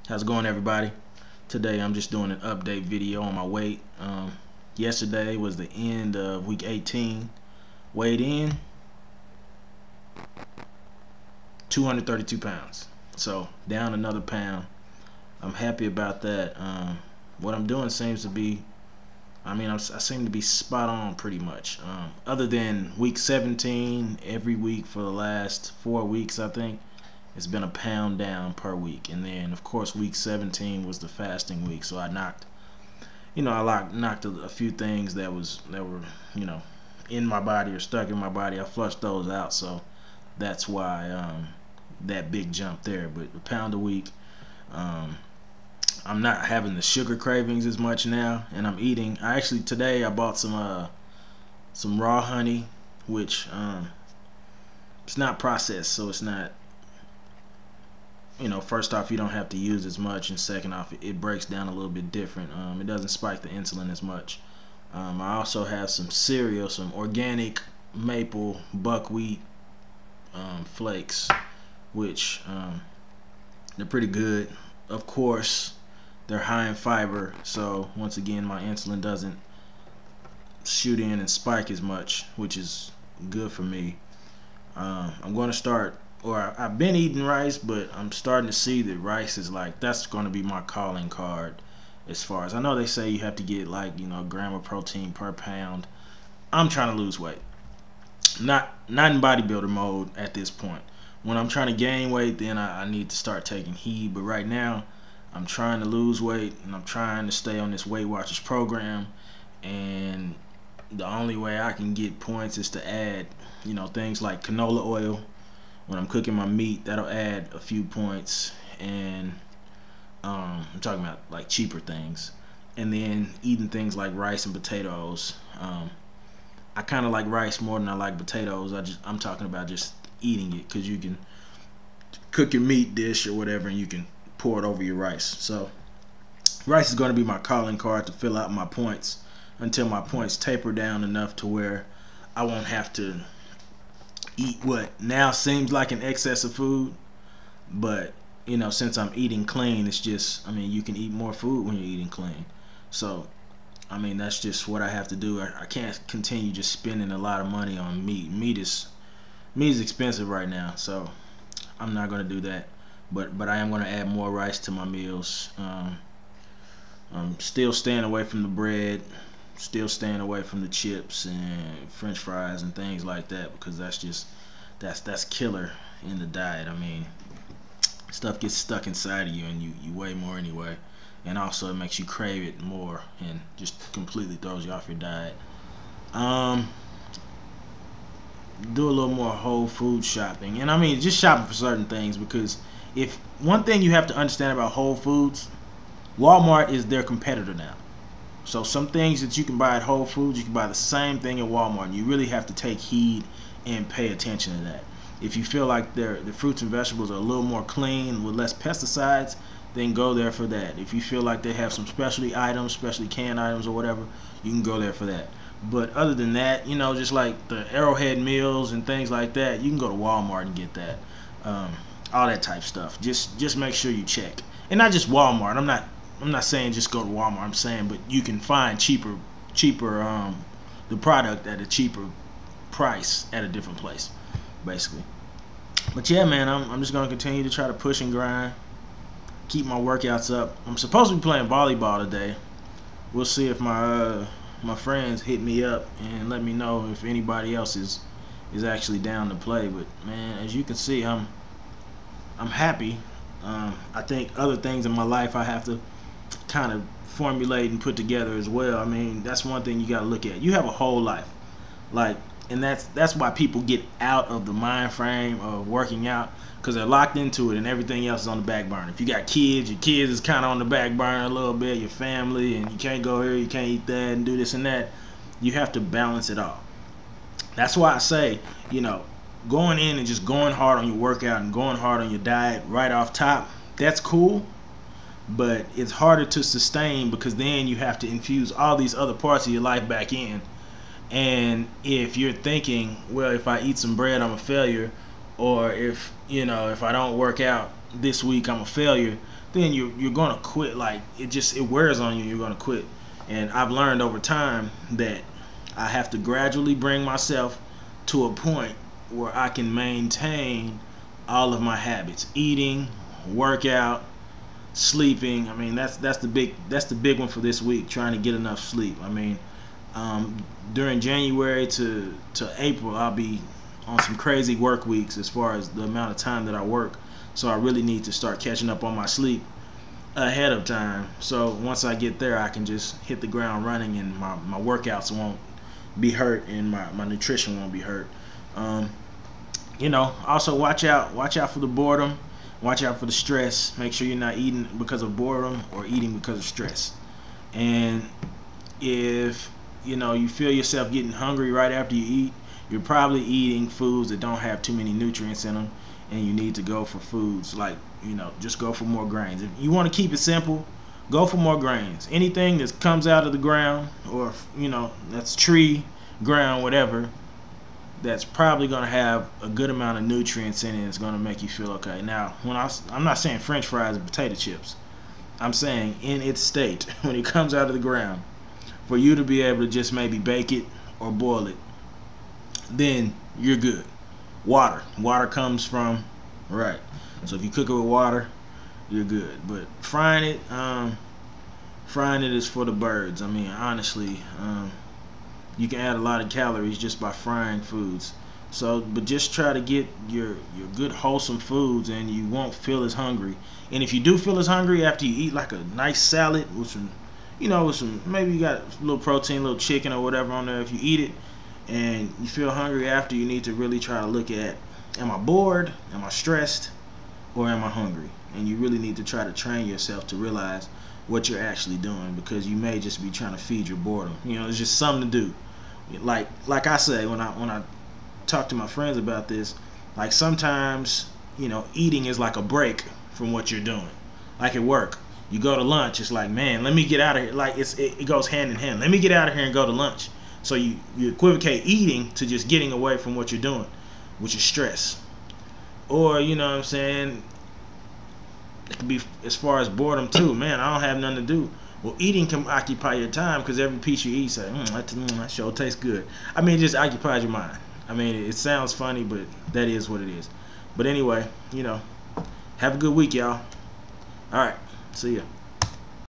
How's it going, everybody? Today I'm just doing an update video on my weight. Yesterday was the end of week 18. Weighed in 232 pounds, so down another pound. I'm happy about that. What I'm doing seems to be, I seem to be spot on pretty much. Other than week 17, every week for the last 4 weeks, I think it's been a pound down per week. And then of course week 17 was the fasting week, so I knocked a few things that were in my body or stuck in my body. I flushed those out, so that's why that big jump there. But a pound a week. I'm not having the sugar cravings as much now, and I'm eating. Today I bought some raw honey, which it's not processed, so it's not, first off, you don't have to use as much, and second off, it breaks down a little bit different. It doesn't spike the insulin as much. I also have some cereal, some organic maple buckwheat flakes, which they're pretty good. Of course, they're high in fiber, so once again, my insulin doesn't shoot in and spike as much, which is good for me. I'm going to start, or I've been eating rice, but I'm starting to see that rice is that's going to be my calling card. As far as I know, they say you have to get a gram of protein per pound. I'm trying to lose weight, not in bodybuilder mode at this point. When I'm trying to gain weight, then I need to start taking heed. But right now, I'm trying to lose weight, and I'm trying to stay on this Weight Watchers program. And the only way I can get points is to add, things like canola oil. When I'm cooking my meat, that'll add a few points. And I'm talking about cheaper things. And then eating things like rice and potatoes. I kind of like rice more than I like potatoes. I'm talking about just eating it, because you can cook your meat dish or whatever, and you can pour it over your rice. So rice is going to be my calling card to fill out my points until my points taper down enough to where I won't have to eat what now seems like an excess of food. But since I'm eating clean, it's just, you can eat more food when you're eating clean. So that's just what I have to do. I can't continue just spending a lot of money on meat. Meat is expensive right now, so I'm not going to do that. But I am going to add more rice to my meals. I'm still staying away from the bread, still staying away from the chips and French fries and things like that, because that's killer in the diet. Stuff gets stuck inside of you, and you weigh more anyway, and also it makes you crave it more and just completely throws you off your diet. Do a little more whole food shopping, and just shopping for certain things, because if one thing you have to understand about Whole Foods, Walmart is their competitor now. So some things that you can buy at Whole Foods, you can buy the same thing at Walmart, and you really have to take heed and pay attention to that. If you feel like the fruits and vegetables are a little more clean with less pesticides, then go there for that. If you feel like they have some specialty items, specialty canned items or whatever, you can go there for that. But other than that, just like the Arrowhead meals and things like that, you can go to Walmart and get that. All that type stuff. Just make sure you check. And not just Walmart. I'm not saying just go to Walmart. I'm saying, but you can find cheaper the product at a cheaper price at a different place, basically. But yeah, man, I'm just gonna continue to try to push and grind, keep my workouts up. I'm supposed to be playing volleyball today. We'll see if my friends hit me up and let me know if anybody else is actually down to play. But man, as you can see, I'm happy. I think other things in my life I have to kind of formulate and put together as well. That's one thing you got to look at. You have a whole life, and that's why people get out of the mind frame of working out, because they're locked into it and everything else is on the back burner. If you got kids, your kids is kind of on the back burner a little bit, your family, and you can't go here, you can't eat that and do this and that. You have to balance it all. That's why I say, going in and just going hard on your workout and going hard on your diet right off top, that's cool, but it's harder to sustain, because then you have to infuse all these other parts of your life back in. And if you're thinking, well, if I eat some bread, I'm a failure, or if I don't work out this week, I'm a failure, then you're gonna quit. Like it wears on you. You're gonna quit. And I've learned over time that I have to gradually bring myself to a point where I can maintain all of my habits: eating, workout, sleeping. I mean, that's the big one for this week. Trying to get enough sleep. I mean, during January to April, I'll be on some crazy work weeks as far as the amount of time that I work. So I really need to start catching up on my sleep ahead of time. So once I get there, I can just hit the ground running, and my workouts won't be hurt, and my nutrition won't be hurt. Also watch out for the boredom. Watch out for the stress. Make sure you're not eating because of boredom or eating because of stress. And if you feel yourself getting hungry right after you eat, you're probably eating foods that don't have too many nutrients in them, and you need to go for foods like, just go for more grains. If you want to keep it simple, go for more grains. Anything that comes out of the ground, or that's tree, ground, whatever, that's probably going to have a good amount of nutrients in it. It's going to make you feel okay. Now, I'm not saying French fries and potato chips. I'm saying in its state, when it comes out of the ground, for you to be able to just maybe bake it or boil it, then you're good. Water comes from, right. So if you cook it with water, you're good. But frying it is for the birds. I mean, honestly, you can add a lot of calories just by frying foods. So, but just try to get your good wholesome foods, and you won't feel as hungry. And if you do feel as hungry after you eat like a nice salad with some, maybe you got a little protein, a little chicken or whatever on there. If you eat it and you feel hungry after, you need to really try to look at, am I bored? Am I stressed? Or am I hungry? And you really need to try to train yourself to realize what you're actually doing, because you may just be trying to feed your boredom. It's just something to do. Like I say, when I talk to my friends about this, like sometimes eating is like a break from what you're doing. Like at work, you go to lunch, it's like, man, let me get out of here. Like it goes hand in hand. Let me get out of here and go to lunch. So you equivocate eating to just getting away from what you're doing, which is stress. Or what I'm saying, it could be as far as boredom too. Man, I don't have nothing to do. Well, eating can occupy your time, because every piece you eat, say, that sure tastes good. I mean, it just occupies your mind. I mean, it sounds funny, but that is what it is. But anyway, have a good week, y'all. All right, see ya.